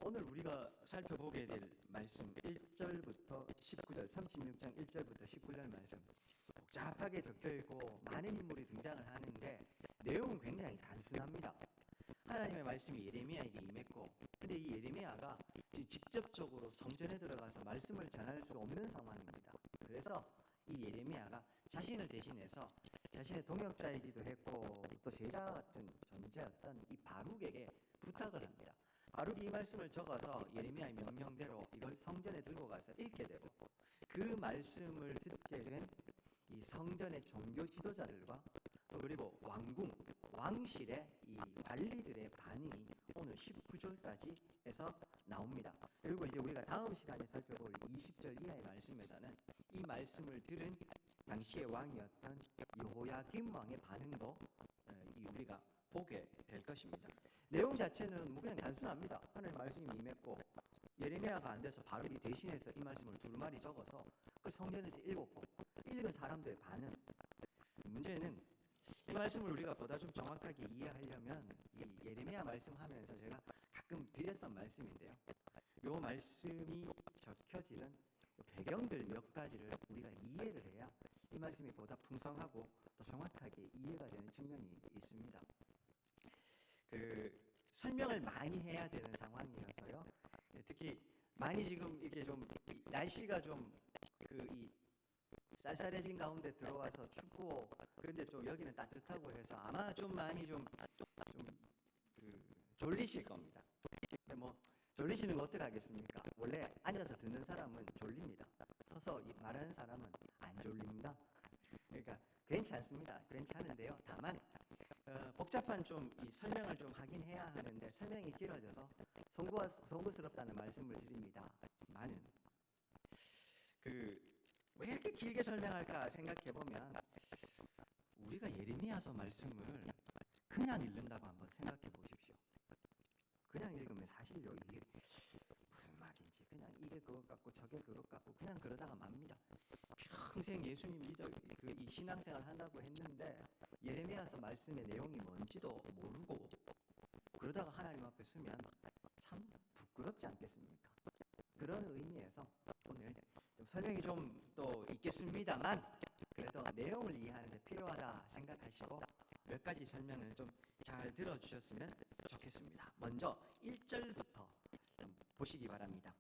오늘 우리가 살펴보게 될 말씀 1절부터 19절, 36장 1절부터 19절 말씀 복잡하게 적혀있고 많은 인물이 등장을 하는데 내용은 굉장히 단순합니다. 하나님의 말씀이 예레미야에게 임했고, 근데 이 예레미야가 직접적으로 성전에 들어가서 말씀을 전할 수 없는 상황입니다. 그래서 이 예레미야가 자신을 대신해서 자신의 동역자이기도 했고 또 제자 같은 존재였던 이 바룩에게 부탁을 합니다. 바룩이 이 말씀을 적어서 예레미야의 명령대로 이걸 성전에 들고 가서 읽게 되고, 그 말씀을 듣게 된 이 성전의 종교 지도자들과 그리고 왕궁, 왕실의 이 관리들의 반응이 오늘 19절까지에서 나옵니다. 그리고 이제 우리가 다음 시간에 살펴볼 20절 이하의 말씀에서는 이 말씀을 들은 당시의 왕이었던 여호야김 왕의 반응도 우리가 보게 될 것입니다. 내용 자체는 그냥 단순합니다. 하나님의 말씀이 임했고 예레미야가 안 돼서 바룩이 대신해서 이 말씀을 두루마리 적어서 그걸 성전에서 읽었고, 읽은 사람들의 반응. 문제는 이 말씀을 우리가 보다 좀 정확하게 이해하려면 이 예레미야 말씀하면서 제가 가끔 드렸던 말씀인데요, 이 말씀이 적혀지는 배경들 몇 가지를 우리가 이해를 해야 이 말씀이 보다 풍성하고 또 정확하게 이해가 되는 측면이 있습니다. 설명을 많이 해야 되는 상황이어서요. 특히 많이 지금 이렇게 좀 날씨가 좀 이 쌀쌀해진 가운데 들어와서 춥고, 그런데 좀 여기는 따뜻하고 해서 아마 좀 많이 좀 졸리실 겁니다. 근데 뭐 졸리시는 거 어떻게 하겠습니까? 원래 앉아서 듣는 사람은 졸립니다. 서서 말하는 사람은 안 졸립니다. 그러니까 괜찮습니다. 괜찮은데요. 다만 복잡한 좀 이 설명을 좀 하긴 해야 하는데 설명이 길어져서 송구스럽다는 말씀을 드립니다. 많은 왜 이렇게 길게 설명할까 생각해 보면 우리가 예레미야서 말씀을 그냥 읽는다고 한번 생각해 보십시오. 그냥 읽으면 사실요, 이게 무슨 말인지 그냥 이게 그것 같고 저게 그것 같고 그냥 그러다가 맙니다. 평생 예수님 믿어 이 신앙생활 한다고 했는데 예레미야서 말씀의 내용이 뭔지도 모르고 그러다가 하나님 앞에 서면 참 부끄럽지 않겠습니까? 그런 의미에서 오늘 좀 설명이 좀 또 있겠습니다만 그래도 내용을 이해하는 데 필요하다 생각하시고 몇 가지 설명을 좀 잘 들어주셨으면 좋겠습니다. 먼저 1절부터 좀 보시기 바랍니다.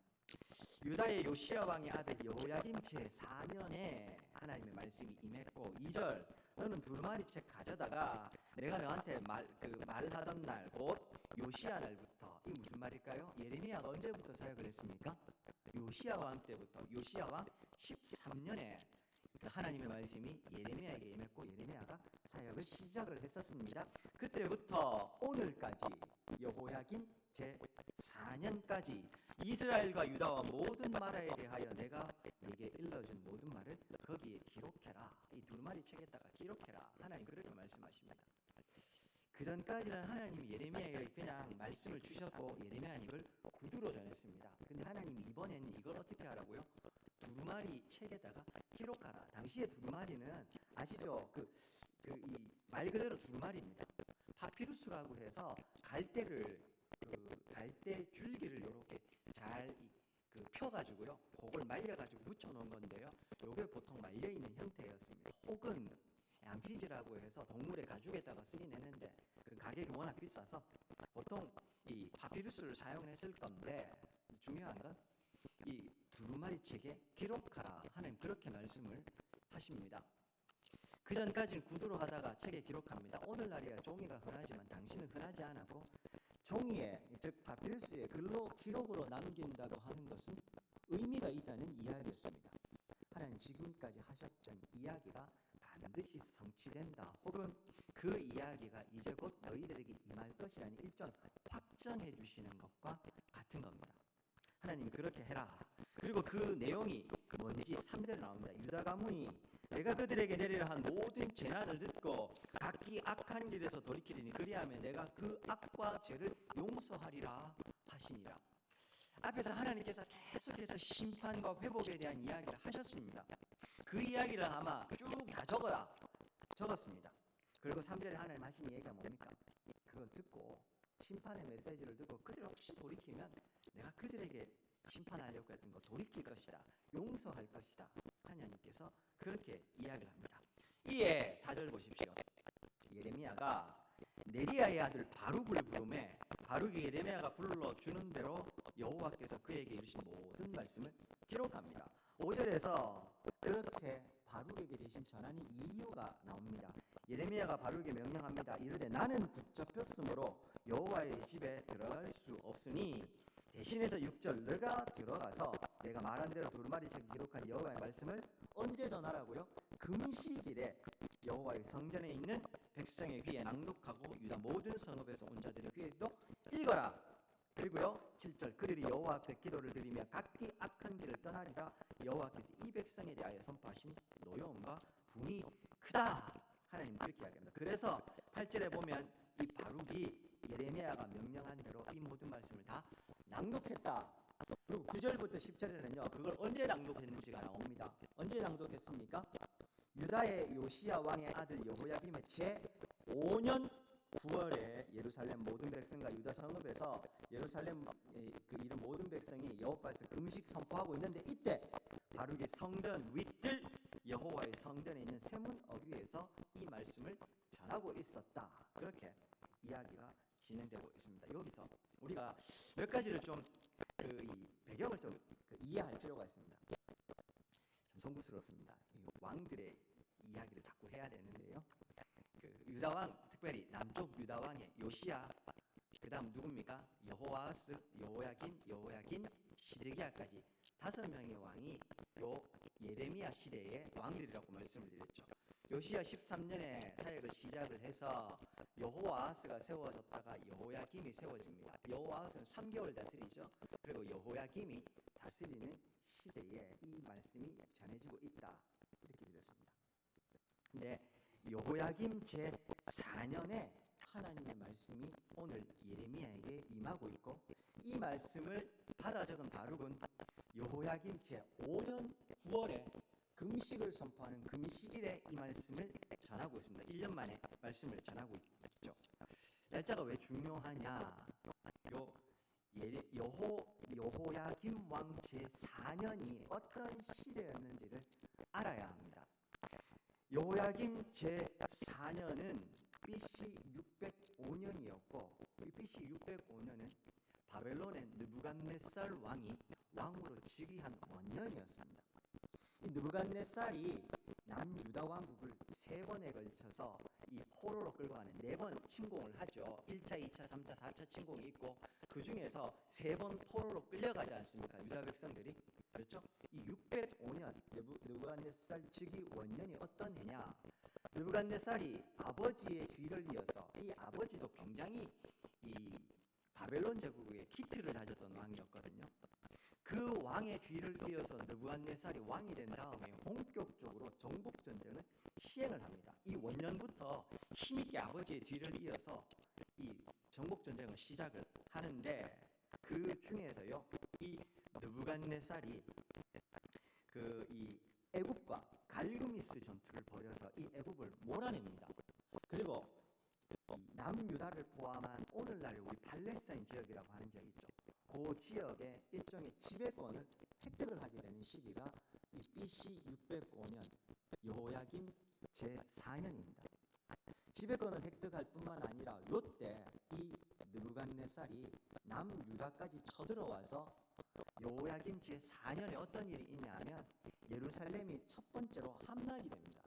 유다의 요시야 왕의 아들 여호야김 제4년에 하나님의 말씀이 임했고, 2절 너는 두루마리 책 가져다가 내가 너한테 말하던 날 곧 요시야 날부터, 이 무슨 말일까요? 예레미야가 언제부터 사역을 했습니까? 요시야 왕 때부터, 요시야 왕 13년에 하나님의 말씀이 예레미야에게 임했고 예레미야가 사역을 시작을 했었습니다. 그때부터 오늘까지 여호야김 제4년까지 이스라엘과 유다와 모든 나라에 대하여 내가 네게 일러준 모든 말을 거기에 기록해라. 이 두루마리 책에다가 기록해라. 하나님 그렇게 말씀하십니다. 그 전까지는 하나님이 예레미야에게 그냥 말씀을 주셨고 예레미야는 이걸 구두로 전했습니다. 근데 하나님이 이번에는 이걸 어떻게 하라고요? 두루마리 책에다가 기록하라. 당시의 두루마리는 아시죠? 이 말 그대로 두루마리입니다. 파피루스라고 해서 갈대를 갈대 줄기를 이렇게 잘 펴가지고요, 그걸 말려가지고 묻혀놓은 건데요, 요게 보통 말려있는 형태였습니다. 혹은 얌피지라고 해서 동물의 가죽에다가 쓰긴 했는데 그 가격이 워낙 비싸서 보통 이 파피루스를 사용했을 건데, 중요한 건 이 두루마리 책에 기록하라. 하나님 그렇게 말씀을 하십니다. 그 전까지는 구두로 하다가 책에 기록합니다. 오늘날이야 종이가 흔하지만 당시는 흔하지 않았고 종이에, 즉 파피루스에 글로 기록으로 남긴다고 하는 것은 의미가 있다는 이야기였습니다. 하나님 지금까지 하셨던 이야기가 반드시 성취된다, 혹은 그 이야기가 이제 곧 너희들에게 임할 것이라는 일전 확정해 주시는 것과 같은 겁니다. 하나님이 그렇게 해라. 그리고 그 내용이 뭔지 3절에 나옵니다. 유다 가문이 내가 그들에게 내리라 한 모든 재난을 듣고 각기 악한 길에서 돌이키리니 그리하면 내가 그 악과 죄를 용서하리라 하시니라. 앞에서 하나님께서 계속해서 심판과 회복에 대한 이야기를 하셨습니다. 그 이야기를 아마 쭉 다 적었습니다. 그리고 3절에 하나님 하신 얘기가 뭡니까? 그걸 듣고 심판의 메시지를 듣고 그들이 혹시 돌이키면 내가 그들에게 심판하려고 했던 거 돌이킬 것이다, 용서할 것이다. 하나님께서 그렇게 이야기를 합니다. 이에 4절 보십시오. 예레미야가 네리야의 아들 바룩을 부르매 바룩이 예레미야가 불러주는 대로 여호와께서 그에게 이르신 모든 말씀을 기록합니다. 5절에서 그렇게 바룩에게 대신 전하는 이유가 나옵니다. 예레미야가 바룩에게 명령합니다. 이르되 나는 붙잡혔으므로 여호와의 집에 들어갈 수 없으니 대신해서 6절 너가 들어가서 내가 말한 대로 두루마리책에 기록한 여호와의 말씀을 언제 전하라고요? 금식일에 여호와의 성전에 있는 백성의 귀에 낭독하고 유다 모든 성읍에서 온 자들의 귀에도 읽어라. 그리고요 7절 그들이 여호와 앞에 기도를 드리며 각기 악한 길을 떠나리라. 여호와께서 이 백성에 대하여 선포하신 노여움과 분이 크다. 하나님 그렇게 이야기합니다. 그래서 8절에 보면 이 바룩이 예레미야가 명령한 대로 이 모든 말씀을 다 낭독했다. 그리고 9절부터 10절에는요 그걸 언제 낭독했는지가 나옵니다. 언제 낭독했습니까? 유다의 요시야 왕의 아들 여호야김의 제 5년 9월에 예루살렘 모든 백성과 유다 성읍에서 예루살렘 그 이런 모든 백성이 여호와 앞에서 금식 선포하고 있는데 이때 바룩이 성전 윗뜰 여호와의 성전에 있는 세문 어귀에서 이 말씀을 전하고 있었다. 그렇게 이야기가 진행되고 있습니다. 여기서 우리가 몇 가지를 좀 이 배경을 좀 이해할 필요가 있습니다. 좀 송구스럽습니다. 왕들의 이야기를 자꾸 해야 되는데요. 그 유다 왕, 특별히 남쪽 유다 왕의 요시야, 그다음 누굽니까? 여호와스, 여호야김, 여호야긴, 시드기야까지 5명의 왕이 요 예레미야 시대의 왕들이라고 말씀을 드렸죠. 요시야 13년에 사역을 시작을 해서 여호와스가 세워졌다가 여호야김이 세워집니다. 여호와스는 3개월 다스리죠. 그리고 여호야김이 다스리는 시대에 이 말씀이 전해지고 있다. 이렇게 드렸습니다. 근데 여호야김 제 4년에 하나님의 말씀이 오늘 예레미야에게 임하고 있고 이 말씀을 받아 적은 바룩은 여호야김 제 5년 9월에 금식을 선포하는 금식일에 이 말씀을 전하고 있습니다. 1년 만에 말씀을 전하고 있죠. 날짜가 왜 중요하냐? 여호야김 왕 제 4년이 어떤 시대였는지를 알아야 합니다. 여호야김 제 4년은 BC 605년이었고 BC 605년은 바벨론의 느부갓네살 왕이 왕으로 즉위한 원년이었습니다. 이 느부갓네살이 남유다 왕국을 3번에 걸쳐서 이 포로로 끌고 가는 4번 침공을 하죠. 1차, 2차, 3차, 4차 침공이 있고 그 중에서 3번 포로로 끌려가지 않습니까? 유다 백성들이. 그렇죠? 이 605년 느부갓네살 즉위 원년이 어떤 해냐? 느부갓네살이 아버지의 뒤를 이어서 이 아버지도 굉장히 이 바벨론 제국의 기틀을 다졌던 왕이었거든요. 그 왕의 뒤를 이어서 느부갓네살이 왕이 된 다음에 본격적으로 정복 전쟁을 시행을 합니다. 이 원년부터 힘있게 아버지의 뒤를 이어서 이 정복 전쟁을 시작을 하는데 그 중에서요 이 느부갓네살이 이 애굽과 갈그미스 전투를 벌여서 이 애굽을 몰아냅니다. 그리고 남유다를 포함한 오늘날의 우리 팔레스타인 지역이라고 하는 지역이 있죠. 그 지역의 일종의 지배권을 획득을 하게 되는 시기가 이 BC 605년 여호야김 제 4년입니다. 지배권을 획득할 뿐만 아니라 이때 이 느부갓네살이 남유다까지 쳐들어와서 여호야김 제 4년에 어떤 일이 있냐면 예루살렘이 첫 번째로 함락이 됩니다.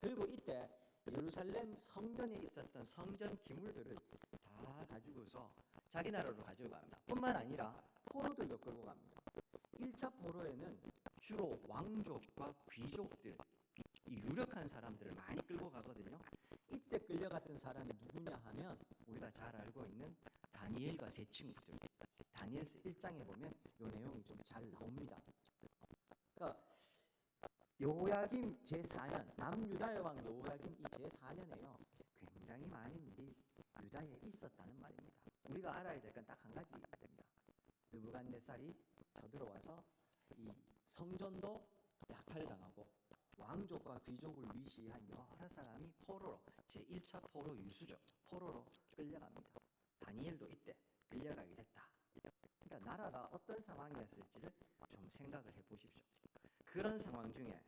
그리고 이때 예루살렘 성전에 있었던 성전 기물들을 다 가지고서 자기 나라로 가지고 갑니다. 뿐만 아니라 포로들도 끌고 갑니다. 1차 포로에는 주로 왕족과 귀족들, 이 유력한 사람들을 많이 끌고 가거든요. 이때 끌려갔던 사람이 누구냐 하면 우리가 잘 알고 있는 다니엘과 세 친구들. 다니엘서 1장에 보면 이 내용이 좀 잘 나옵니다. 그러니까 여호야김 제4년 남유다의 왕 여호야김 이 제4년에요 굉장히 많은 일이 유다에 있었다는 말입니다. 우리가 알아야 될 건 딱 한 가지입니다. 느부갓네살이 쳐들어와서 이 성전도 약탈당하고 왕족과 귀족을 위시한 여러 사람이 포로로 제1차 포로 유수죠. 포로로 끌려갑니다. 어떤 상황이었을지를 좀 생각을 해보십시오. 그런 상황 중에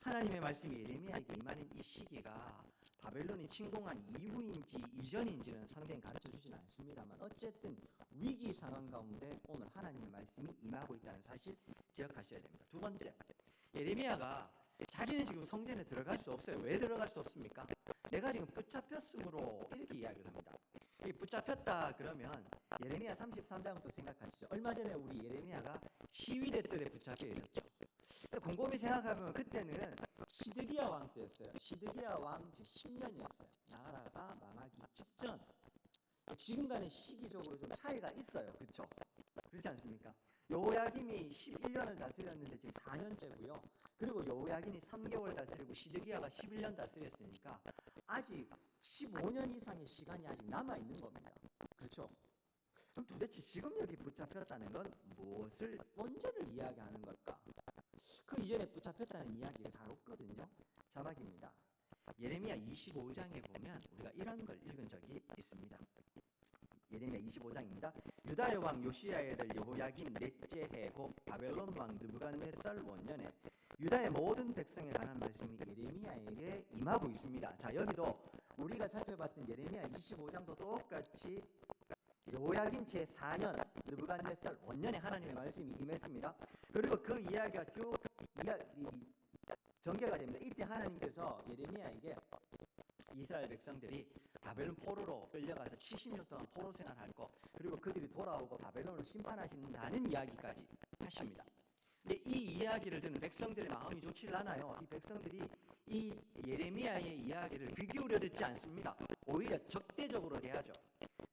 하나님의 말씀이 예레미야에게 임하는 이 시기가 바벨론이 침공한 이후인지 이전인지는 성경이 가르쳐주지는 않습니다만 어쨌든 위기 상황 가운데 오늘 하나님의 말씀이 임하고 있다는 사실 기억하셔야 됩니다. 두 번째, 예레미야가 자기는 지금 성전에 들어갈 수 없어요. 왜 들어갈 수 없습니까? 내가 지금 붙잡혔으므로 이렇게 이야기를 합니다. 이 붙잡혔다 그러면 예레미야 33장부터 생각하시죠. 얼마 전에 우리 예레미야가 시위대들에 붙잡혀 있었죠. 곰곰이 생각하면 그때는 시드기야 왕 때였어요. 시드기야 왕 10년이었어요. 나라가 망하기 직전. 지금과는 시기적으로 좀 차이가 있어요. 그렇죠? 그렇지 않습니까? 여호야김이 11년을 다스렸는데 지금 4년째고요. 그리고 여호야김이 3개월 다스리고 시드기야가 11년 다스렸으니까 아직 15년 이상의 시간이 아직 남아있는 겁니다. 그렇죠? 그럼 도대체 지금 여기 붙잡혔다는 건 무엇을, 언제를 이야기하는 걸까? 그 이전에 붙잡혔다는 이야기가 잘 없거든요. 자막입니다. 예레미야 25장에 보면 우리가 이런 걸 읽은 적이 있습니다. 예레미야 25장입니다. 유다의 왕 요시야의 아들 여호야김 넷째 해 곧 바벨론 왕 느부갓네살 원년에 유다의 모든 백성에 관한 말씀이 예레미야에게 임하고 있습니다. 자, 여기도 우리가 살펴봤던 예레미야 25장도 똑같이 여호야김 제4년 느부갓네살 원년에 하나님의 말씀이 임했습니다. 그리고 그 이야기가 쭉 전개가 됩니다. 이때 하나님께서 예레미야에게 이스라엘 백성들이 바벨론 포로로 끌려가서 70년 동안 포로 생활할 것, 그리고 그들이 돌아오고 바벨론을 심판하신다는 이야기까지 하십니다. 근데 이 이야기를 듣는 백성들의 마음이 좋지 않아요. 이 백성들이 이 예레미야의 이야기를 귀 기울여 듣지 않습니다. 오히려 적대적으로 대하죠.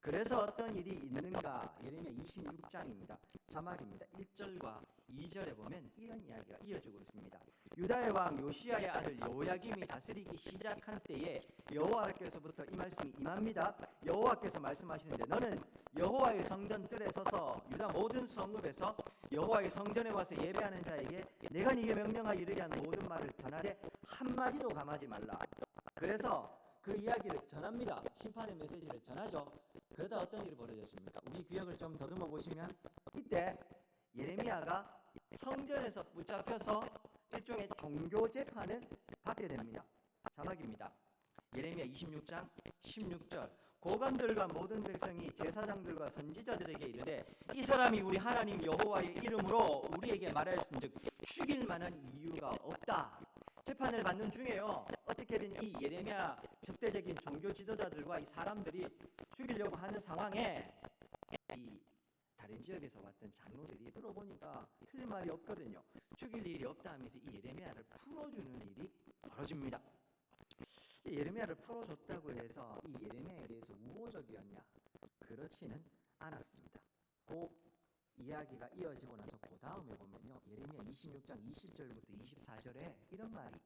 그래서 어떤 일이 있는가? 예레미야 26장입니다. 자막입니다. 1절과 2절에 보면 이런 이야기가 이어지고 있습니다. 유다의 왕 요시야의 아들 여호야김이 다스리기 시작한 때에 여호와께서부터 이 말씀이 임합니다. 여호와께서 말씀하시는데 너는 여호와의 성전 뜰에 서서 유다 모든 성읍에서 여호와의 성전에 와서 예배하는 자에게 내가 네게 명령하여 이르게 한 모든 말을 전하되 한마디도 감하지 말라. 그래서 그 이야기를 전합니다. 심판의 메시지를 전하죠. 그러다 어떤 일이 벌어졌습니까? 우리 기억을 좀 더듬어 보시면 이때 예레미야가 성전에서 붙잡혀서 일종의 종교 재판을 받게 됩니다. 자막입니다. 예레미야 26장 16절 고관들과 모든 백성이 제사장들과 선지자들에게 이르되 이 사람이 우리 하나님 여호와의 이름으로 우리에게 말하였은즉 죽일 만한 이유가 없다. 재판을 받는 중에요. 어떻게든 이 예레미야 적대적인 종교 지도자들과 이 사람들이 죽이려고 하는 상황에 이 다른 지역에서 왔던 장로들이 들어보니까 틀린 말이 없거든요. 죽일 일이 없다 하면서 이 예레미야를 풀어주는 일이 벌어집니다. 이 예레미야를 풀어줬다고 해서 이 예레미야에 대해서 우호적이었냐? 그렇지는 않았습니다. 그 이야기가 이어지고 나서 그 다음에 보면요, 예레미야 26장 20절부터 24절에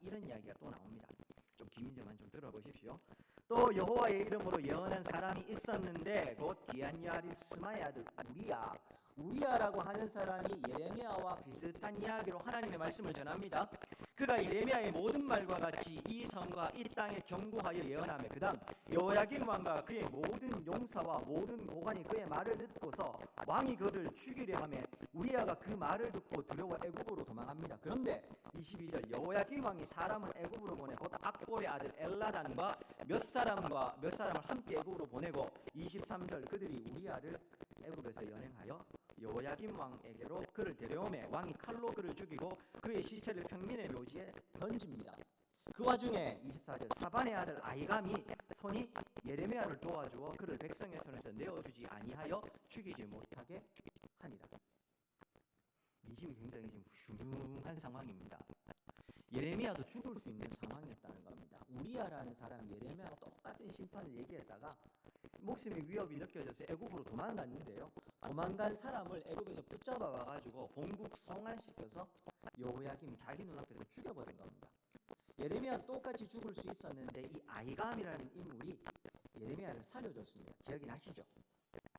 이런 이야기가 또 나옵니다. 좀 기민점만 좀 들어보십시오. 또 여호와의 이름으로 예언한 사람이 있었는데 곧 디아니아린 스마의 아들 우리야라고 하는 사람이 예레미야와 비슷한 이야기로 하나님의 말씀을 전합니다. 그가 예레미야의 모든 말과 같이 이 성과 이 땅에 경고하여 예언하며 그 다음 여호야김 왕과 그의 모든 용사와 모든 고관이 그의 말을 듣고서 왕이 그를 죽이려 하며 우리야가 그 말을 듣고 두려워 애굽으로 도망합니다. 그런데 22절 여호야김 왕이 사람을 애굽으로 보내 곧 악볼의 아들 엘라단과 몇 사람을 함께 애굽으로 보내고 23절 그들이 우리야를 애굽에서 연행하여 여호야김 왕에게로 그를 데려오매 왕이 칼로 그를 죽이고 그의 시체를 평민의 묘지에 던집니다. 그 와중에 24절 사반의 아들 아히감이 손이 예레미야를 도와주어 그를 백성의 손에서 내어주지 아니하여 죽이지 못하게 하니라. 민심이 굉장히 지금 흉흉한 상황입니다. 예레미야도 죽을 수 있는 상황이었다는 겁니다. 우리야라는 사람이 예레미야와 똑같은 심판을 얘기했다가 목숨의 위협이 느껴져서 애굽으로 도망갔는데요. 도망간 사람을 애굽에서 붙잡아 와가지고 본국 송환시켜서 여호야김이 자기 눈앞에서 죽여버린 겁니다. 예레미야 똑같이 죽을 수 있었는데 이 아히감이라는 인물이 예레미야를 살려줬습니다. 기억이 나시죠?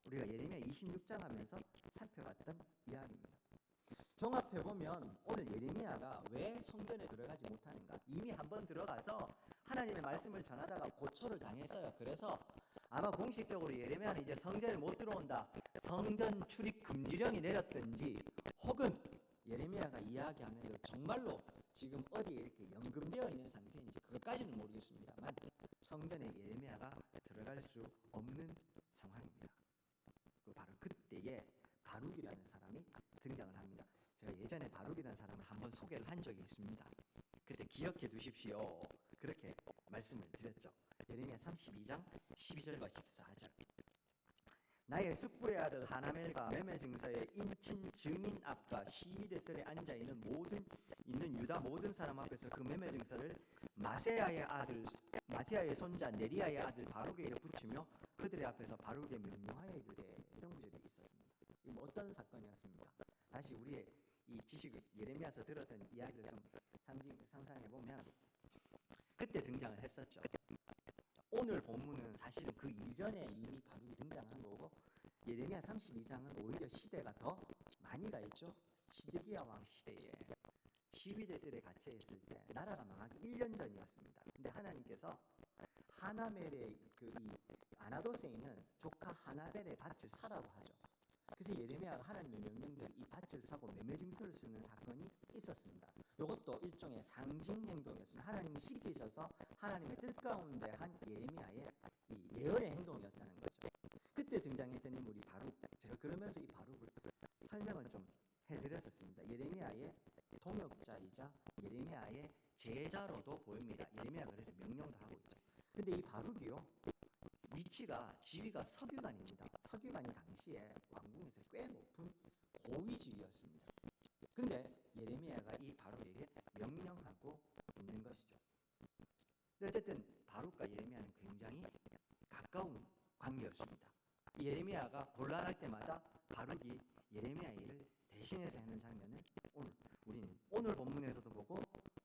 우리가 예레미야 26장 하면서 살펴봤던 이야기입니다. 종합해보면 오늘 예레미야가 왜 성전에 들어가지 못하는가? 이미 한번 들어가서 하나님의 말씀을 전하다가 고초를 당했어요. 그래서 아마 공식적으로 예레미야는 이제 성전에 못 들어온다, 성전 출입 금지령이 내렸든지, 혹은 예레미야가 이야기하는 대로 정말로 지금 어디에 이렇게 연금되어 있는 상태인지 그것까지는 모르겠습니다만 성전에 예레미야가 들어갈 수 없는 상황입니다. 바로 그때에 바룩이라는 사람이 등장을 합니다. 제가 예전에 바룩이라는 사람을 한번 소개를 한 적이 있습니다. 그때 기억해 두십시오. 그렇게 말씀을 드렸죠. 예레미야 32장 12절과 14절. 나의 숙부의 아들 하나멜과 매매 증서의 인친 증인 앞과 시위대 뜰에 앉아 있는 유다 모든 사람 앞에서 그 매매 증서를 마세야의 손자 네리야의 아들 바룩에게 붙이며 그들의 앞에서 바룩에 명령하여 이르되, 이런 구절이 있었습니다. 이거 어떤 사건이었습니까? 다시 우리의 이 지식을 예레미야서 들었던 이야기를 좀 상상해 보면 그때 등장을 했었죠. 오늘 본문은 사실은 그 이전에 이미 바룩이 등장한 거고, 예레미야 32장은 오히려 시대가 더 많이 가 있죠. 시드기야 왕 시대에 시위대들에 갇혀 있을 때 나라가 망하기 1년 전이었습니다. 근데 하나님께서 하나멜의 이 아나돗에 있는 조카 하나멜의 밭을 사라고 하죠. 그래서 예레미야가 하나님의 명령대로 이 밭을 사고 매매 증서를 쓰는 사건이 있었습니다. 이것도 일종의 상징 행동이었습니다. 하나님이 시키셔서 하나님의 뜻 가운데 한 예레미야의 이 예언의 행동이었다는 거죠. 그때 등장했던 인물이 바룩. 제가 그러면서 이 바룩을 설명을 좀 해드렸었습니다. 예레미야의 동역자이자 예레미야의 제자로도 보입니다. 예레미야가 그래서 명령도 하고 있죠. 근데 이 바룩이요, 지위가 서기관입니다. 서기관이 당시에 왕궁에서 꽤 높은 고위직이었습니다. 근데 예레미야가 이 바룩에게 명령하고 있는 것이죠. 근데 어쨌든 바룩과 예레미야는 굉장히 가까운 관계였습니다. 예레미야가 곤란할 때마다 바룩이 예레미야의 일을 대신해서 하는 장면을 우리는 오늘 본문에서도 보고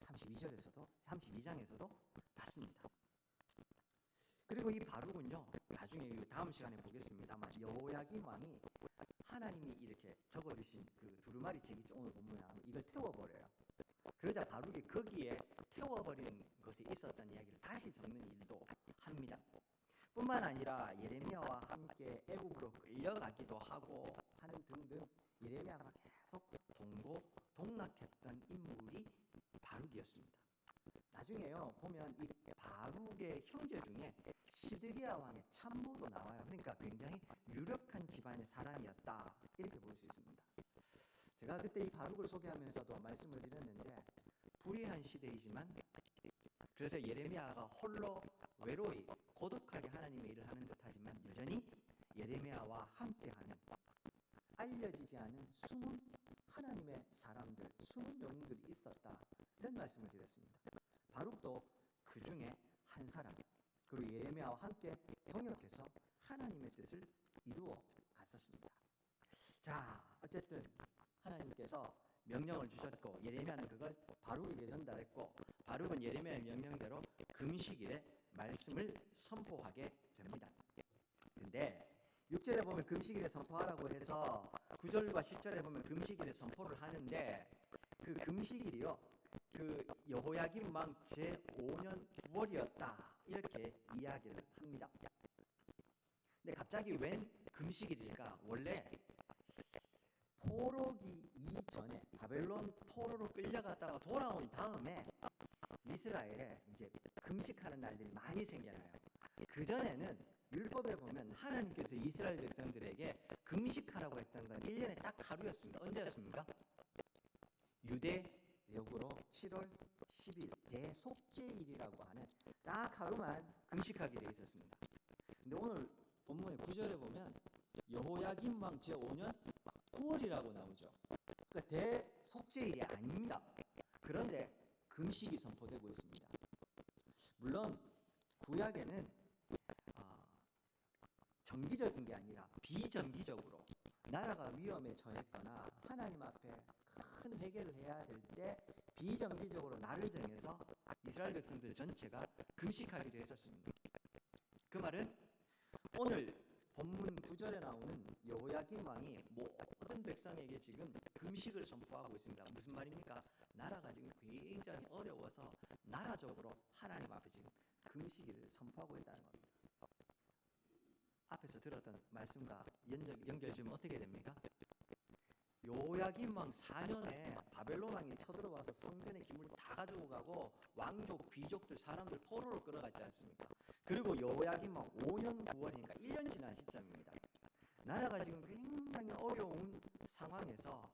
32장에서도 봤습니다. 그리고 이 바룩은요, 나중에 다음 시간에 보겠습니다만 여호야김 왕이 하나님이 이렇게 적어주신 그 두루마리 책 있죠, 오늘 본문에 나오는 이걸 태워버려요. 그러자 바룩이 거기에 태워버리는 것이 있었다는 이야기를 다시 적는 일도 합니다. 뿐만 아니라 예레미야와 함께 애굽으로 끌려가기도 하고 하는 등등 예레미야가 계속 동고동락했던 인물이 바룩이었습니다. 나중에요 보면 이 바룩의 형제 중에 시드기야 왕의 참모도 나와요. 그러니까 굉장히 유력한 집안의 사람이었다, 이렇게 볼 수 있습니다. 제가 그때 이 바룩을 소개하면서도 말씀을 드렸는데, 불의한 시대이지만 그래서 예레미야가 홀로 외로이 고독하게 하나님의 일을 하는 듯하지만 여전히 예레미야와 함께하는 알려지지 않은 숨은 하나님의 사람들, 숨은 영웅들이 있었다, 이런 말씀을 드렸습니다. 바룩도 그 중에 한 사람, 그리고 예레미야와 함께 동역해서 하나님의 뜻을 이루어 갔었습니다. 자, 어쨌든 하나님께서 명령을 주셨고 예레미야는 그걸 바룩에게 전달했고, 바룩은 예레미야의 명령대로 금식일에 말씀을 선포하게 됩니다. 근데 6절에 보면 금식일에 선포하라고 해서 9절과 10절에 보면 금식일에 선포를 하는데, 그 금식일이요, 그 여호야김 왕 제5년 9월이었다, 이렇게 이야기를 합니다. 근데 갑자기 웬 금식일일까? 원래 포로기 이전에 바벨론 포로로 끌려갔다가 돌아온 다음에 이스라엘에 이제 금식하는 날들이 많이 생겨나요. 그전에는 율법에 보면 하나님께서 이스라엘 백성들에게 금식하라고 했던 건 1년에 딱 하루였습니다. 언제였습니까? 유대력으로 7월 10일 대속죄일이라고 하는 딱 하루만 금식하게 돼 있었습니다. 근데 오늘 본문의 9절에 보면 여호야김 왕 제5년 9월이라고 나오죠. 그러니까 대속죄일이 아닙니다. 그런데 금식이 선포되고 있습니다. 물론 구약에는 정기적인 게 아니라 비정기적으로 나라가 위험에 처했거나 하나님 앞에 큰 회개를 해야 될 때 비정기적으로 날을 정해서 이스라엘 백성들 전체가 금식하기도 했었습니다. 그 말은 오늘 본문 9절에 나오는 여호야김 왕이 모든 백성에게 지금 금식을 선포하고 있습니다. 무슨 말입니까? 나라가 지금 굉장히 어려워서 나라적으로 하나님 앞에 지금 금식을 선포하고 있다는 겁니다. 앞에서 들었던 말씀과 연결 지으면 어떻게 됩니까? 여호야김 왕 4년에 바벨론 왕이 쳐들어와서 성전의 기물을 다 가지고 가고 왕족, 귀족들, 사람들 포로로 끌어갔지 않습니까? 그리고 여호야김 왕 5년 9월이니까 1년 지난 시점입니다. 나라가 지금 굉장히 어려운 상황에서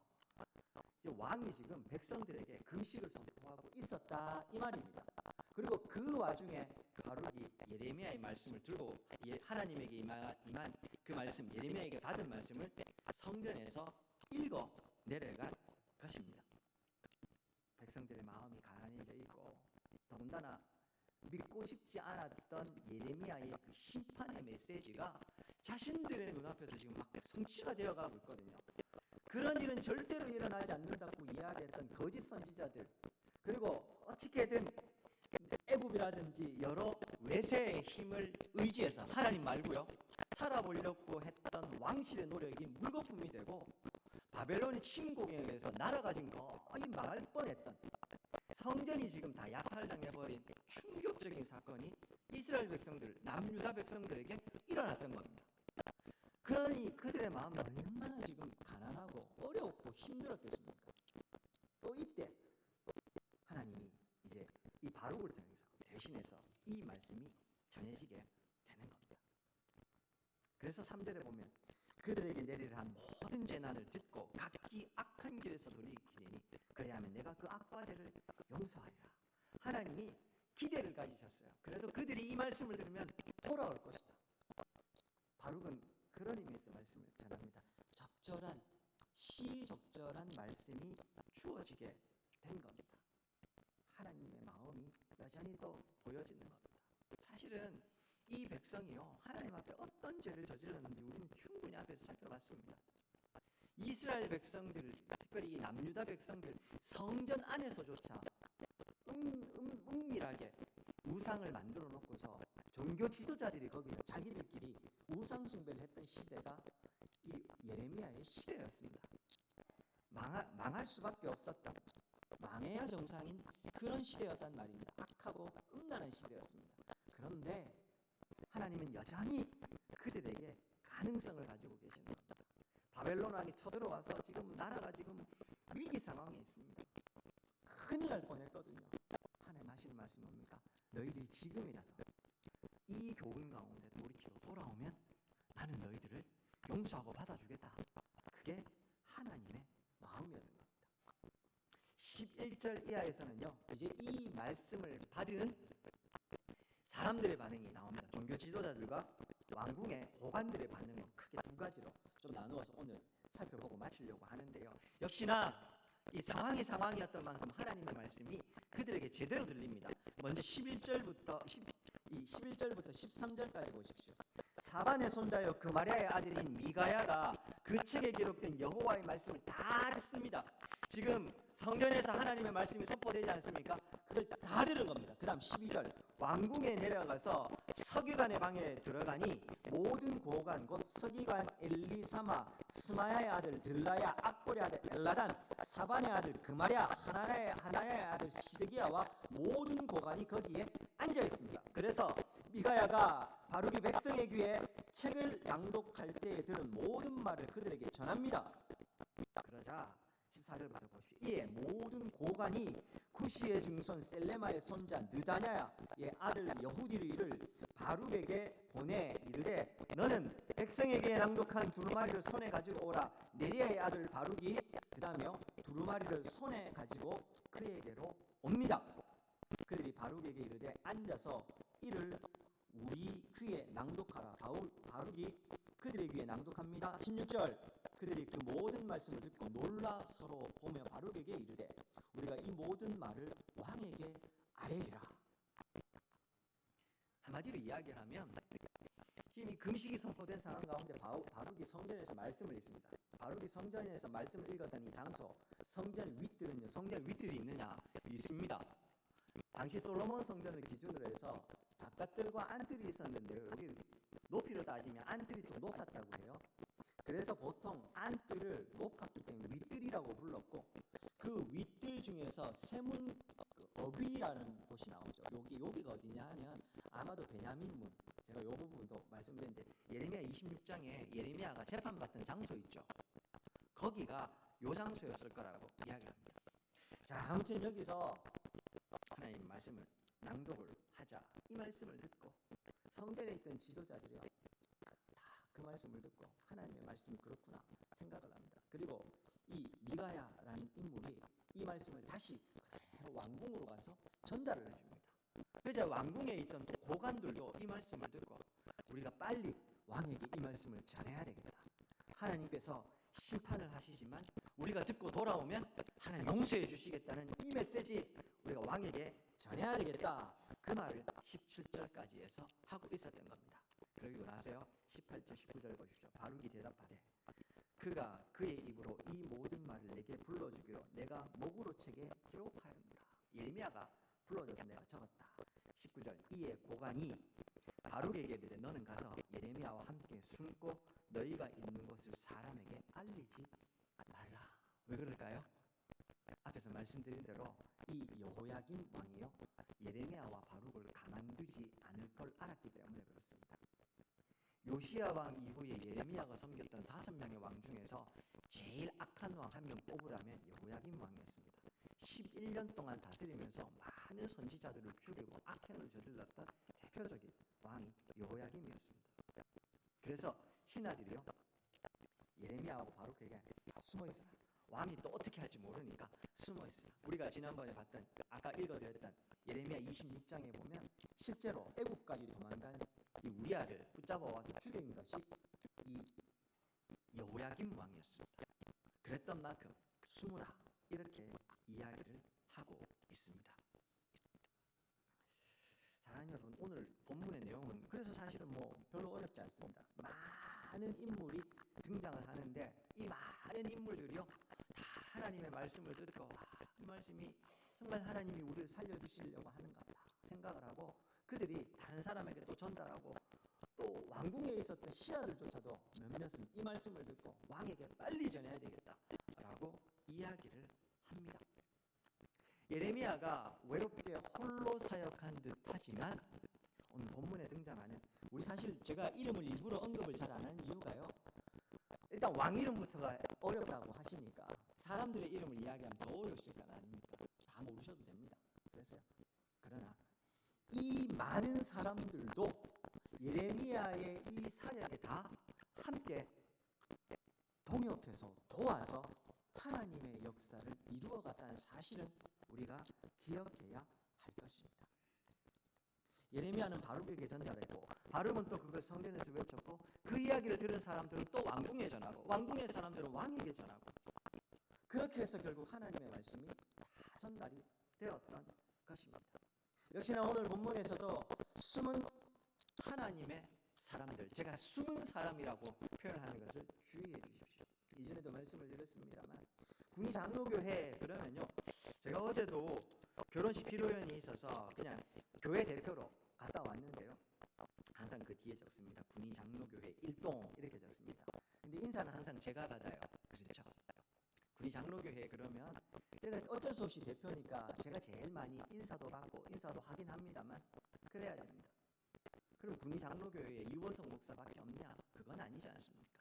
왕이 지금 백성들에게 금식을 선포하고 있었다 이 말입니다. 그리고 그 와중에 바룩이 예레미야의 말씀을 들고 하나님에게 임한 그 말씀, 예레미야에게 받은 말씀을 성전에서 읽어 내려갈 것입니다. 백성들의 마음이 가난해져 있고 더군다나 믿고 싶지 않았던 예레미야의 그 심판의 메시지가 자신들의 눈앞에서 지금 막 성취가 되어가고 있거든요. 그런 일은 절대로 일어나지 않는다고 이야기했던 거짓 선지자들, 그리고 어떻게든 애굽이라든지 여러 외세의 힘을 의지해서 하나님 말고요 살아보려고 했던 왕실의 노력이 물거품이 되고 바벨론의 침공에 의해서 나라가 지금 거의 망할 뻔했던, 성전이 지금 다 약탈당해버린 충격적인 사건이 이스라엘 백성들, 남유다 백성들에게 일어났던 겁니다. 그러니 그들의 마음이 얼마나 지금 가난하고 어렵고 힘들었겠습니까? 또 이때 하나님이 이제 이 바룩을 통해서 대신해서 이 말씀이 전해지게 되는 겁니다. 그래서 3절에 보면 그들에게 내리려 한 모든 재난을 듣고 각기 악한 길에서 돌이키니 그리하면 내가 그 악과 죄를 용서하리라. 하나님이 기대를 가지셨어요. 그래서 그들이 이 말씀을 들으면 돌아올 것이다. 바룩은 그런 의미에서 말씀을 전합니다. 적절한 시적절한 말씀이 주어지게 된 겁니다. 하나님의 마음이 여전히 또 보여지는 겁니다. 사실은 이 백성이요 하나님 앞에 어떤 죄를 저질렀는지 우리는 충분히 앞에서 살펴봤습니다. 이스라엘 백성들, 특별히 이 남유다 백성들, 성전 안에서조차 은밀하게 우상을 만들어 놓고서 종교 지도자들이 거기서 자기들끼리 우상 숭배를 했던 시대가 이 예레미야의 시대였습니다. 망할 수밖에 없었던, 망해야 정상인 그런 시대였단 말입니다. 악하고 음란한 시대였습니다. 그런데 하나님은 여전히 그들에게 가능성을 가지고 계시는 겁니다. 바벨론 왕이 쳐들어와서 지금 나라가 지금 위기 상황에 있습니다. 큰일 날 뻔했거든요. 하나님 하시는 말씀이 뭡니까? 너희들이 지금이라도 이 교훈 가운데 돌이키고 돌아오면 나는 너희들을 용서하고 받아주겠다. 그게 하나님의 마음이었던 겁니다. 11절 이하에서는요 이제 이 말씀을 받은 사람들의 반응이 나옵니다. 종교 지도자들과 왕궁의 고관들의 반응은 크게 두 가지로 좀 나누어서 오늘 살펴보고 마치려고 하는데요. 역시나 이 상황이었던 만큼 하나님의 말씀이 그들에게 제대로 들립니다. 먼저 11절부터 13절까지 보십시오. 사반의 손자여 그마랴의 아들인 미가야가 그 책에 기록된 여호와의 말씀을 다 듣습니다. 지금 성전에서 하나님의 말씀이 선포되지 않습니까? 그걸 다 들은 겁니다. 그 다음 12절 왕궁에 내려가서 서기관의 방에 들어가니 모든 고관 곧 서기관 엘리사마, 스마야의 아들 들라야, 악보의 아들 엘라단, 사반의 아들 그마랴, 하나야의 아들 시드기야와 모든 고관이 거기에 앉아 있습니다. 그래서 미가야가 바룩이 백성의 귀에 책을 낭독할 때에 들은 모든 말을 그들에게 전합니다. 그러자 14절부터 보십시오. 이에 모든 고관이 구시의 증손 셀레마의 손자 느다냐의 아들 여후디를 바룩에게 보내 이르되 너는 백성에게 낭독한 두루마리를 손에 가지고 오라. 네리야의 아들 바룩이 그 다음에요 두루마리를 손에 가지고 그에게로 옵니다. 그들이 바룩에게 이르되 앉아서 이를 우리 귀에 낭독하라. 바룩이 그들의 귀에 낭독합니다. 16절 그들이 그 모든 말씀을 듣고 놀라 서로 보며 바룩에게 이르되 우리가 이 모든 말을 왕에게 아뢰리라. 한마디로 이야기를 하면 지금 이 금식이 선포된 상황 가운데 바룩이 성전에서 말씀을 읽습니다. 바룩이 성전에서 말씀을 읽었던 이 장소, 성전 윗들은요, 성전 윗들이 있느냐? 있습니다. 당시 솔로몬 성전을 기준으로 해서 바깥들과 안뜰이 있었는데요. 여기 높이로 따지면 안뜰이 좀 높았다고 해요. 그래서 보통 안뜰을 높았기 때문에 윗뜰이라고 불렀고, 그 윗뜰 중에서 세문 어귀라는 곳이 나오죠. 여기가 어디냐 하면 아마도 베냐민문, 제가 이 부분도 말씀드렸는데 예레미야 26장에 예레미야가 재판받던 장소 있죠. 거기가 요 장소였을 거라고 이야기합니다. 자, 아무튼 여기서 하나님 말씀을 낭독을 하자. 이 말씀을 듣고 성전에 있던 지도자들이요, 다 그 말씀을 듣고 하나님의 말씀이 그렇구나 생각을 합니다. 그리고 이 미가야라는 인물이 이 말씀을 다시 그대로 왕궁으로 가서 전달을 해줍니다. 그래서 왕궁에 있던 또 고관들도 이 말씀을 듣고 우리가 빨리 왕에게 이 말씀을 전해야 되겠다. 하나님께서 심판을 하시지만 우리가 듣고 돌아오면 하나님 용서해 주시겠다는 이 메시지 우리가 왕에게 전해야 되겠다. 그 말을 17절까지 해서 하고 있었던 겁니다. 그리고 나서요 18절 19절 보십시오. 바룩이 대답하되 그가 그의 입으로 이 모든 말을 내게 불러주기로 내가 목으로 책에 기록하였노라. 예레미야가 불러줘서 내가 적었다. 19절 이에 고관이 바룩에게 이르되 너는 가서 예레미야와 함께 숨고 너희가 있는 곳을 사람에게 알리지 말라. 왜 그럴까요? 앞에서 말씀드린 대로 이 여호야긴 왕이요 예레미야와 바룩을 가만두지 않을 걸 알았기 때문에 그렇습니다. 요시야 왕 이후에 예레미야가 섬겼던 5명의 왕 중에서 제일 악한 왕 한 명 뽑으라면 여호야긴 왕이었습니다. 11년 동안 다스리면서 많은 선지자들을 죽이고 악행을 저질렀던 대표적인 왕이 여호야김이었습니다. 그래서 신하들이요 예레미야하고 바룩에게 숨어 있어라. 왕이 또 어떻게 할지 모르니까 숨어 있어라. 우리가 지난번에 봤던 아까 읽어드렸던 예레미야 26장에 보면 실제로 애국까지 도망간 이 우리아를 붙잡아 와서 죽인 것이 이 여호야김 왕이었습니다. 그랬던 만큼 숨으라 이렇게 이야기를 하고 있습니다. 사랑하는 여러분, 오늘 본문의 내용은 그래서 사실은 별로 어렵지 않습니다. 많은 인물이 등장을 하는데 이 많은 인물들이요 다 하나님의 말씀을 듣고 이 말씀이 정말 하나님이 우리를 살려주시려고 하는가 보다 생각을 하고 그들이 다른 사람에게 또 전달하고 또 왕궁에 있었던 신하들조차도 몇몇은 이 말씀을 듣고 왕에게 빨리 전해야 되겠다라고 이야기를 합니다. 예레미야가 외롭게 홀로 사역한 듯 하지만 오늘 본문에 등장하는 우리 사실 제가 이름을 일부러 언급을 잘 안 하는 이유가요. 일단 왕 이름부터가 어렵다고 하시니까 사람들의 이름을 이야기하면 더 어려우실 건 아닙니까? 다 모르셔도 됩니다. 그래서요. 그러나 이 많은 사람들도 예레미야의 이 사역에 다 함께 동역해서 도와서 하나님의 역사를 이루어갔다는 사실은 우리가 기억해야 할 것입니다. 예레미야는 바룩에게 전달했고 바룩은 또 그걸 성전에서 외쳤고 그 이야기를 들은 사람들은 또 왕궁에 전하고 왕궁의 사람들은 왕에게 전하고 그렇게 해서 결국 하나님의 말씀이 다 전달이 되었던 것입니다. 역시나 오늘 본문에서도 숨은 하나님의 사람들, 제가 숨은 사람이라고 표현하는 것을 주의해 주십시오. 이전에도 말씀을 드렸습니다만 군의 장로교회 그러면요 제가 어제도 결혼식披露宴이 있어서 그냥 교회 대표로 갔다 왔는데요 항상 그 뒤에 적습니다. 군의 장로교회 1동 이렇게 적습니다. 근데 인사는 항상 제가 받아요. 그렇죠? 군의 장로교회 그러면 제가 어쩔 수 없이 대표니까 제가 제일 많이 인사도 받고 인사도 하긴 합니다만 그래야 됩니다. 그럼 군의 장로교회에 이원석 목사밖에 없냐? 그건 아니지 않습니까?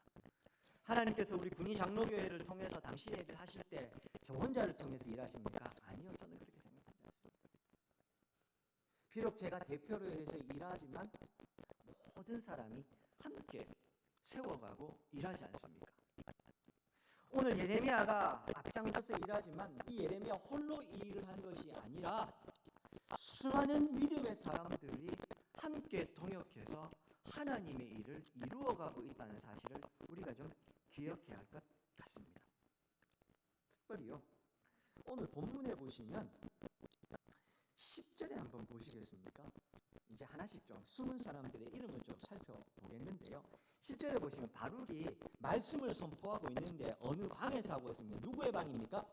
하나님께서 우리 군의 장로교회를 통해서 당신의 일을 하실 때 저 혼자를 통해서 일하십니까? 아니요, 저는 그렇게 생각하지 않습니다. 비록 제가 대표로 해서 일하지만 모든 사람이 함께 세워가고 일하지 않습니까? 오늘 예레미야가 앞장서서 일하지만 이 예레미야 홀로 이 일을 한 것이 아니라 수많은 믿음의 사람들이 함께 동역해서 하나님의 일을 이루어가고 있다는 사실을 우리가 좀 기억해야 할 것 같습니다. 특별히요 오늘 본문에 보시면 10절에 한번 보시겠습니까? 이제 하나씩 좀 숨은 사람들의 이름을 좀 살펴보겠는데요 10절에 보시면 바룩이 말씀을 선포하고 있는데 어느 방에서 하고 있습니다. 누구의 방입니까?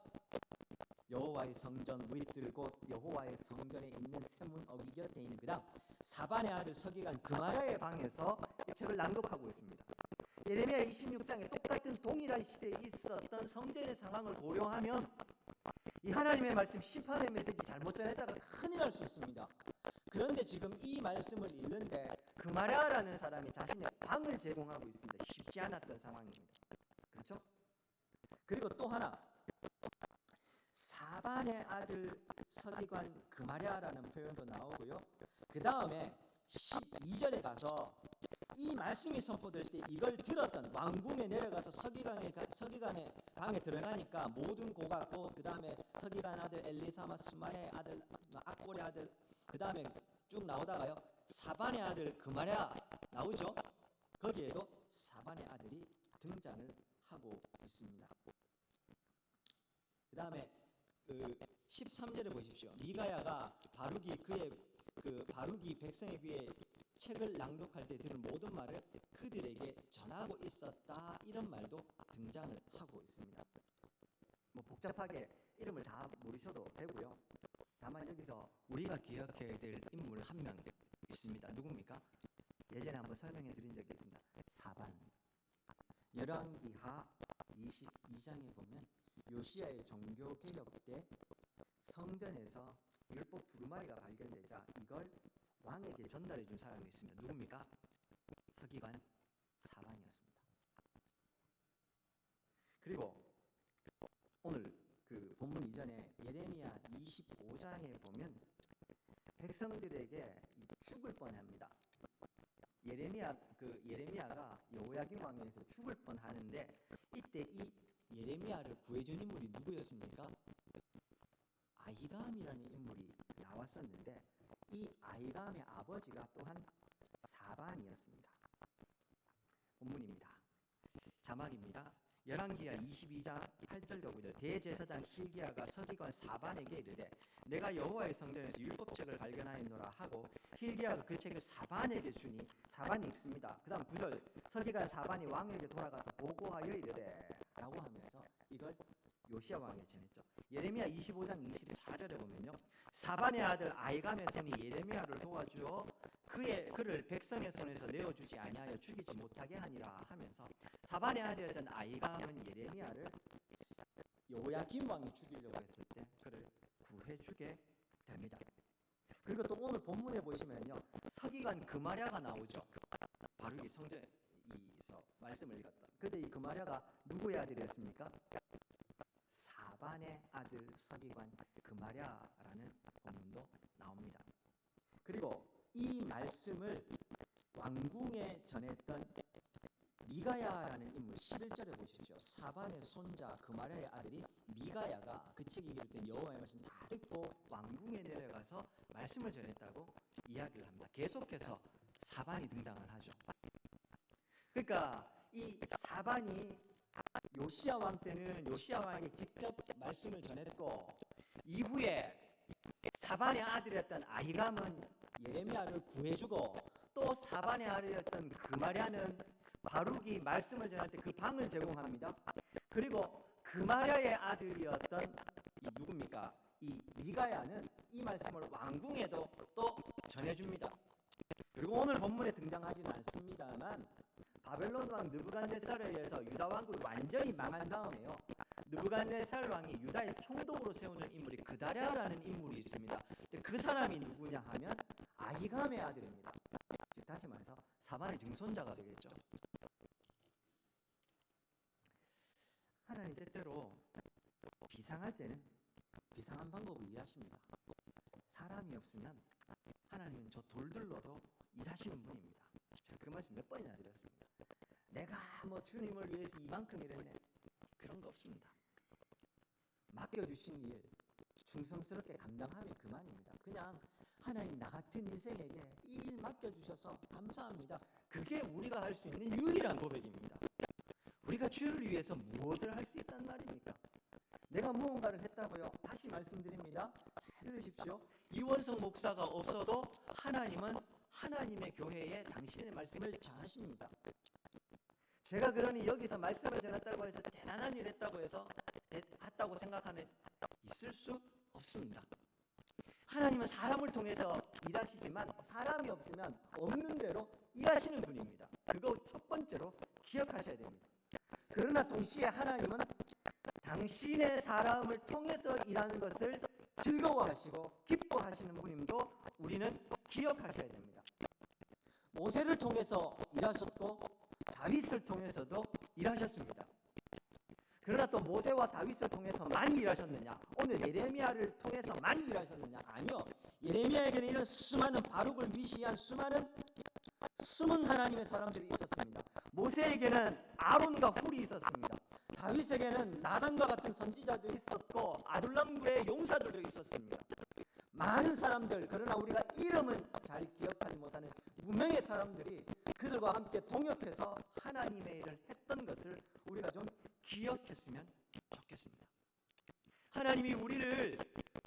여호와의 성전 위뜰 곧 여호와의 성전에 있는 세문 어기 곁에 있는 그다음 사반의 아들 서기관 그마랴의 방에서 이 책을 낭독하고 있습니다. 예레미야 26장에 똑같은 동일한 시대에 있었던 성전의 상황을 고려하면 이 하나님의 말씀 심판의 메시지 잘못 전했다가 큰일 날 수 있습니다. 그런데 지금 이 말씀을 읽는데 그마랴라는 사람이 자신의 방을 제공하고 있습니다. 쉽지 않았던 상황입니다. 그렇죠? 그리고 또 하나 사반의 아들 서기관 그마랴라는 표현도 나오고요. 그 다음에 12절에 가서 이 말씀이 선포될 때 이걸 들었던 왕궁에 내려가서 서기관의 방에 들어가니까 모든 고각고 그 다음에 서기관 아들 엘리사마 스마의 아들 악볼의 아들 그 다음에 쭉 나오다가요 사반의 아들 그마랴 나오죠. 거기에도 사반의 아들이 등장을 하고 있습니다. 그 다음에 13절에 보십시오. 미가야가 바룩이 백성에 비해 책을 낭독할 때 들은 모든 말을 그들에게 전하고 있었다. 이런 말도 등장을 하고 있습니다. 뭐 복잡하게 이름을 다 모르셔도 되고요. 다만 여기서 우리가 기억해야 될 인물 한 명 있습니다. 누굽니까? 예전에 한번 설명해 드린 적이 있습니다. 사반. 열왕기하 22장에 보면 요시야의 종교 개혁 때 성전에서 율법 두루마리가 발견되자 이걸 왕에게 전달해 준 사람이 있습니다. 누굽니까? 서기관 사반이었습니다. 그리고 오늘 그 본문 이전에 예레미야 25장에 보면 백성들에게 죽을 뻔합니다. 예레미야가 여호야김 왕에서 죽을 뻔하는데 이때 이 예레미야를 구해준 인물이 누구였습니까? 아히감이라는 인물이 나왔었는데 이 아히감의 아버지가 또한 사반이었습니다. 본문입니다. 자막입니다. 열왕기하 22장 8절과 9절 대제사장 hil기야가 서기관 사반에게 이르되 내가 여호와의 성전에서 율법책을 발견하였노라 하고 hil기야가 그 책을 사반에게 주니 사반이 읽습니다. 그 다음 9절 서기관 사반이 왕에게 돌아가서 보고하여 이르되 라고 하면서 이걸 요시야 왕에게 전했죠. 예레미야 25장 24절에 보면요 사반의 아들 아히감의 손이 예레미야를 도와주어 그를 백성의 손에서 내어주지 아니하여 죽이지 못하게 하니라 하면서 사반의 아들이었던 아히감은 예레미야를 여호야김 왕이 죽이려고 했을 때 그를 구해주게 됩니다. 그리고 또 오늘 본문에 보시면요 서기관 그마랴가 나오죠. 바룩이 성전에서 말씀을 읽었다. 그때 이 그마랴가 누구의 아들이었습니까? 사반의 아들 서기관 그마랴라는 본문도 나옵니다. 그리고 이 말씀을 왕궁에 전했던 미가야라는 인물 11절에 보십시오. 사반의 손자 그마랴의 아들이 미가야가 그 책에 기록된 여호와의 말씀 다 듣고 왕궁에 내려가서 말씀을 전했다고 이야기를 합니다. 계속해서 사반이 등장을 하죠. 그러니까 이 사반이 요시야 왕 때는 요시야 왕이 직접 말씀을 전했고 이후에 사반의 아들이었던 아히감은 예레미야를 구해주고 또 사반의 아들이었던 그마랴는 바룩이 말씀을 전할 때 그 방을 제공합니다. 그리고 그마랴의 아들이었던 이 누굽니까? 이 미가야는 이 말씀을 왕궁에도 또 전해줍니다. 그리고 오늘 본문에 등장하지는 않습니다만 바벨론 왕 느부갓네살에 의해서 유다 왕국이 완전히 망한 다음에요. 느부갓네살 왕이 유다의 총독으로 세우는 인물이 그다랴라는 인물이 있습니다. 근데 그 사람이 누구냐 하면 아히감의 아들입니다. 즉 다시 말해서 사반의 증손자가 되겠죠. 하나님 때때로 비상할 때는 비상한 방법을 일하십니다. 사람이 없으면 하나님은 저 돌들로도 일하시는 분입니다. 제가 그 말씀 몇 번이나 드렸습니다. 내가 뭐 주님을 위해서 이만큼 일했네. 그런 거 없습니다. 맡겨주신 일 충성스럽게 감당하면 그만입니다. 그냥 하나님 나 같은 인생에게 이 일 맡겨주셔서 감사합니다. 그게 우리가 할 수 있는 유일한 고백입니다. 우리가 주를 위해서 무엇을 할 수 있단 말입니까? 내가 무언가를 했다고요? 다시 말씀드립니다. 잘 들으십시오. 이원석 목사가 없어도 하나님은 하나님의 교회에 당신의 말씀을 전하십니다. 제가 그러니 여기서 말씀을 전했다고 해서 대단한 일 했다고 해서 했다고 생각하는 있을 수 없습니다. 하나님은 사람을 통해서 일하시지만 사람이 없으면 없는 대로 일하시는 분입니다. 그거 첫 번째로 기억하셔야 됩니다. 그러나 동시에 하나님은 당신의 사람을 통해서 일하는 것을 즐거워하시고 기뻐하시는 분임도 우리는 기억하셔야 됩니다. 모세를 통해서 일하셨고 다윗을 통해서도 일하셨습니다. 그러나 또 모세와 다윗을 통해서만 일하셨느냐? 오늘 예레미야를 통해서만 일하셨느냐? 아니요. 예레미야에게는 이런 수많은 바룩을 위시한 수많은 숨은 하나님의 사람들이 있었습니다. 모세에게는 아론과 훌이 있었습니다. 다윗에게는 나단과 같은 선지자도 있었고 아둘람굴의 용사들도 있었습니다. 많은 사람들, 그러나 우리가 이름은 잘 기억하지 못하는 무명의 사람들이 그들과 함께 동역해서 하나님의 일을 했던 것을 우리가 좀 기억했으면 좋겠습니다. 하나님이 우리를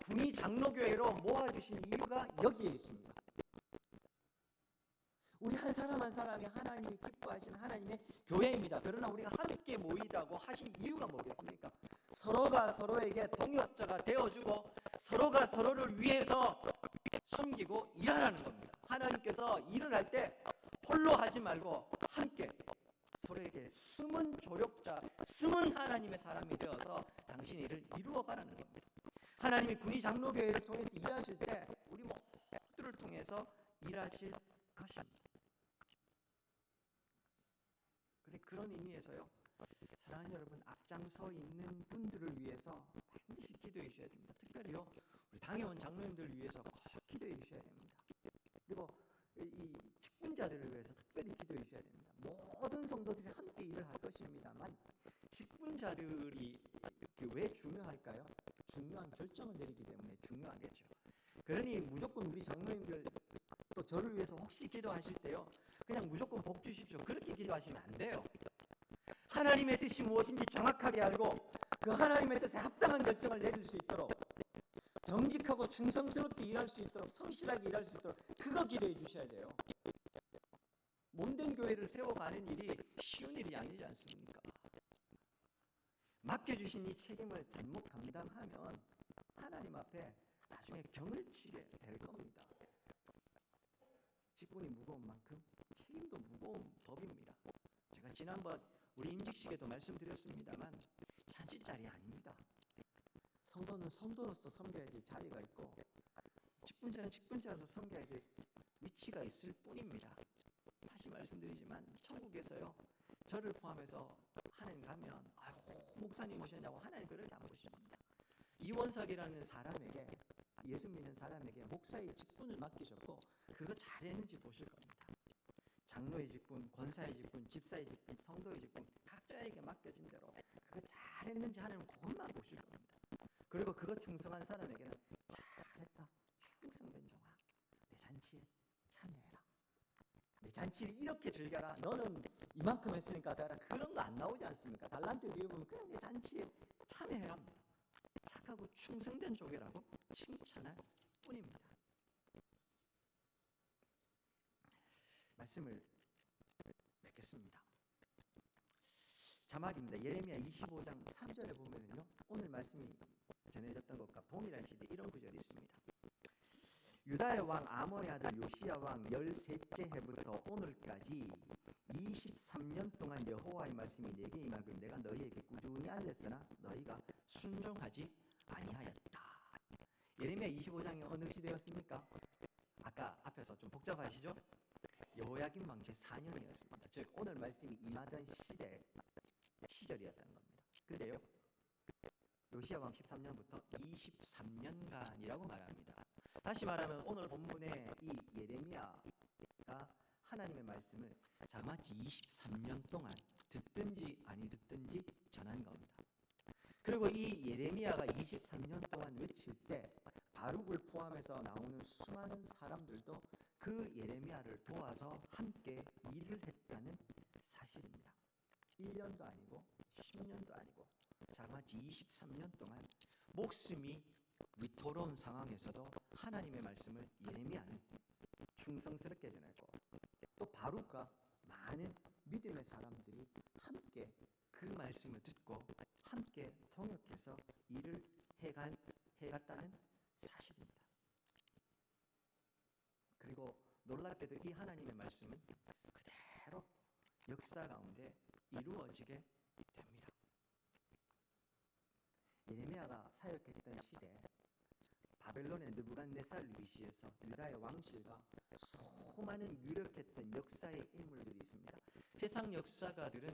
군이 장로교회로 모아주신 이유가 여기에 있습니다. 우리 한 사람 한 사람이 하나님이 기뻐하시는 하나님의 교회입니다. 그러나 우리가 함께 모이라고 하신 이유가 뭐겠습니까? 서로가 서로에게 동역자가 되어주고 서로가 서로를 위해서 섬기고 일하라는 겁니다. 하나님께서 일을 할 때 홀로 하지 말고 함께 서로에게 숨은 조력자, 숨은 하나님의 사람이 되어서 당신의 일을 이루어가라는 겁니다. 하나님이 군이 장로교회를 통해서 일하실 때 우리 모두를 통해서 일하실 것입니다. 그런 의미에서요, 사랑하는 여러분, 앞장서 있는 분들을 위해서 반드시 기도해 주셔야 됩니다. 특별히요, 우리 당회원 장로님들을 위해서 꼭 기도해 주셔야 됩니다. 그리고 이 직분자들을 위해서 특별히 기도해 주셔야 됩니다. 모든 성도들이 함께 일을 할 것입니다만 직분자들이 왜 중요할까요? 중요한 결정을 내리기 때문에 중요하겠죠. 그러니 무조건 우리 장로님들 또 저를 위해서 혹시 기도하실 때요, 그냥 무조건 복 주십시오, 그렇게 기도하시면 안 돼요. 하나님의 뜻이 무엇인지 정확하게 알고 그 하나님의 뜻에 합당한 결정을 내릴 수 있도록, 정직하고 충성스럽게 일할 수 있도록, 성실하게 일할 수 있도록 그거 기도해 주셔야 돼요. 몸된 교회를 세워가는 일이 쉬운 일이 아니지 않습니까? 맡겨주신 이 책임을 잘못 감당하면 하나님 앞에 나중에 경을 치게 될 겁니다. 직분이 무거운 만큼 책임도 무거운 법입니다. 제가 지난번 우리 임직식에도 말씀드렸습니다만 잔치자리 아닙니다. 성도는 성도로서 섬겨야 될 자리가 있고 직분자는 직분자로서 섬겨야 될 위치가 있을 뿐입니다. 다시 말씀드리지만 천국에서요, 저를 포함해서 하나님 가면 아이고 목사님 오셨냐고 하나님 그렇게 안 보십니다. 이원석이라는 사람에게, 예수 믿는 사람에게 목사의 직분을 맡기셨고 그거 잘했는지 보실 겁니다. 장로의 직분, 권사의 직분, 집사의 직분, 성도의 직분 각자에게 맡겨진 대로 그거 잘했는지 하나님은 그것만 보실 겁니다. 그리고 그거 충성한 사람에게는 잘했다, 충성된 종아, 내 잔치에 참여해라, 내 잔치를 이렇게 즐겨라, 너는 이만큼 했으니까 더 해라, 그런 거 안 나오지 않습니까? 달란트 비유 보면 그냥 내 잔치에 참여해라, 착하고 충성된 종이라고 칭찬할 뿐입니다. 말씀을 맺겠습니다. 자막입니다. 예레미야 25장 3절에 보면은요, 오늘 말씀이 전해졌던 것과 동일한 시대에 이런 구절이 있습니다. 유다의 왕 아몬의 아들 요시야 왕 13째 해부터 오늘까지 23년 동안 여호와의 말씀이 내게 임하길 내가 너희에게 꾸준히 알렸으나 너희가 순종하지 아니하였다. 예레미야 25장이 어느 시대였습니까? 아까 앞에서 좀 복잡하시죠? 여호야김 왕 제4년이었습니다. 즉 오늘 말씀이 임하던 시절이었다는 겁니다. 근데요, 요시야 왕 13년부터 23년간이라고 말합니다. 다시 말하면 오늘 본문의 이 예레미야가 하나님의 말씀을 자마치 23년 동안 듣든지 아니 듣든지 전한 겁니다. 그리고 이 예레미야가 23년 동안 외칠 때 바룩을 포함해서 나오는 수많은 사람들도 그 예레미야를 도와서 함께 일을 했다는 사실입니다. 1년도 아니고 10년도 아니고 자그마치 23년 동안 목숨이 위태로운 상황에서도 하나님의 말씀을 예레미야는 충성스럽게 전했고 또 바룩과 많은 믿음의 사람들이 함께 그 그 말씀을 듣고 함께 동역해서 일을 해갔다는 사실입니다. 그리고 놀랍게도 이 하나님의 말씀은 그대로 역사 가운데 이루어지게 됩니다. 예레미야가 사역했던 시대, 바벨론의 느부갓네살 위시에서 유다의 왕실과 수많은 유력했던 역사의 인물들이 있습니다. 세상 역사가들은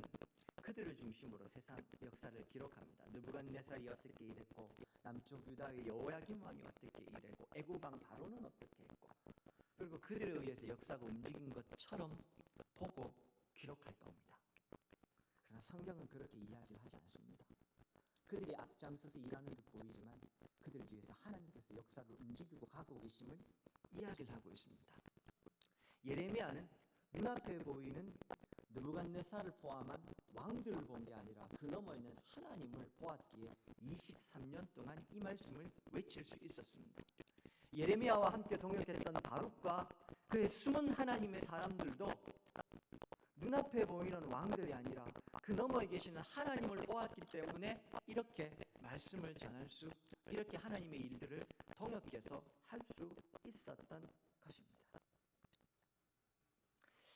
그들을 중심으로 세상 역사를 기록합니다. 느부갓네살이 어떻게 일했고, 남쪽 유다의 여호야김 왕이 어떻게 일했고, 애굽 왕 바로는 어떻게 했고, 그리고 그들에 의해서 역사가 움직인 것처럼 보고 기록할 겁니다. 그러나 성경은 그렇게 이야기를 하지 않습니다. 그들이 앞장서서 일하는 듯 보이지만 그들 뒤에서 하나님께서 역사를 움직이고 가고 계심을 이야기를 하고 있습니다. 예레미야는 눈앞에 보이는 느부갓네살을 포함한 왕들을 본 게 아니라 그 너머 있는 하나님을 보았기에 23년 동안 이 말씀을 외칠 수 있었습니다. 예레미야와 함께 동역했던 바룩과 그의 숨은 하나님의 사람들도 눈앞에 보이는 왕들이 아니라 그 너머에 계시는 하나님을 보았기 때문에 이렇게 말씀을 전할 수, 이렇게 하나님의 일들을 동역해서 할 수 있었던 것입니다.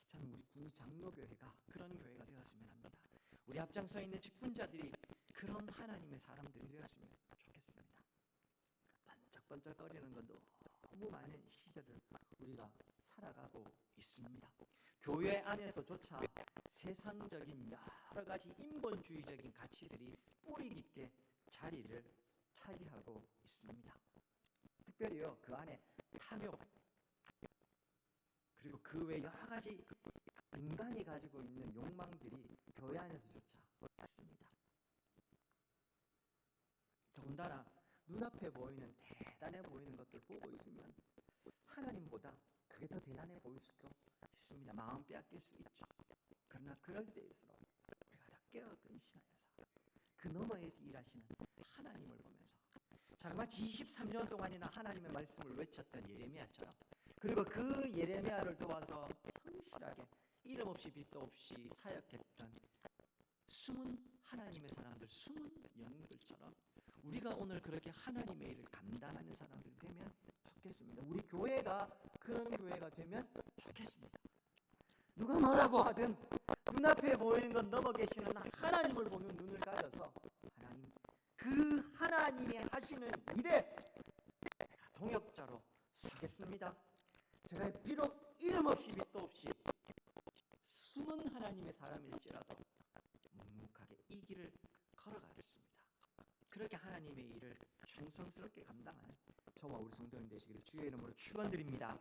저는 우리 군위 장로교회가 그런 교회가 되었으면 합니다. 우리 앞장서 있는 직분자들이 그런 하나님의 사람들이 되었으면 좋겠습니다. 번쩍번쩍거리는 건 너무 많은 시절을 우리가 살아가고 있습니다. 교회 안에서조차 세상적인 여러 가지 인본주의적인 가치들이 뿌리 깊게 자리를 차지하고 있습니다. 특별히요, 그 안에 탐욕, 그리고 그 외 여러 가지 인간이 가지고 있는 욕망들이 교회 안에서조차 있습니다. 더군다나 눈앞에 보이는 대단해 보이는 것들 보고 있으면 하나님보다 그게 더 대단해 보일 수도 있습니다. 마음 빼앗길 수 있죠. 그러나 그럴 때일수록 우리가 더 깨어 근신하여서 그 너머에서 일하시는 하나님을 보면서 자그마치 23년 동안이나 하나님의 말씀을 외쳤던 예레미야처럼, 그리고 그 예레미야를 도와서 성실하게 이름 없이 빛도 없이 사역했던 숨은 하나님의 사람들, 숨은 영웅들처럼 우리가 오늘 그렇게 하나님의 일을 감당하는 사람들이 되면 좋겠습니다. 우리 교회가 그런 교회가 되면 좋겠습니다. 누가 뭐라고 하든 눈앞에 보이는 건 넘어 계시는 하나님을 보는 눈을 가져서 하나님, 그 하나님이 하시는 일에 내가 동역자로 서겠습니다. 제가 비록 이름 없이 빛도 없이 숨은 하나님의 사람일지라도 묵묵하게 이 길을 걸어가겠습니다. 그렇게 하나님의 일을 충성스럽게 감당하는 저와 우리 성도님 되시기를 주의 이름으로 축원드립니다.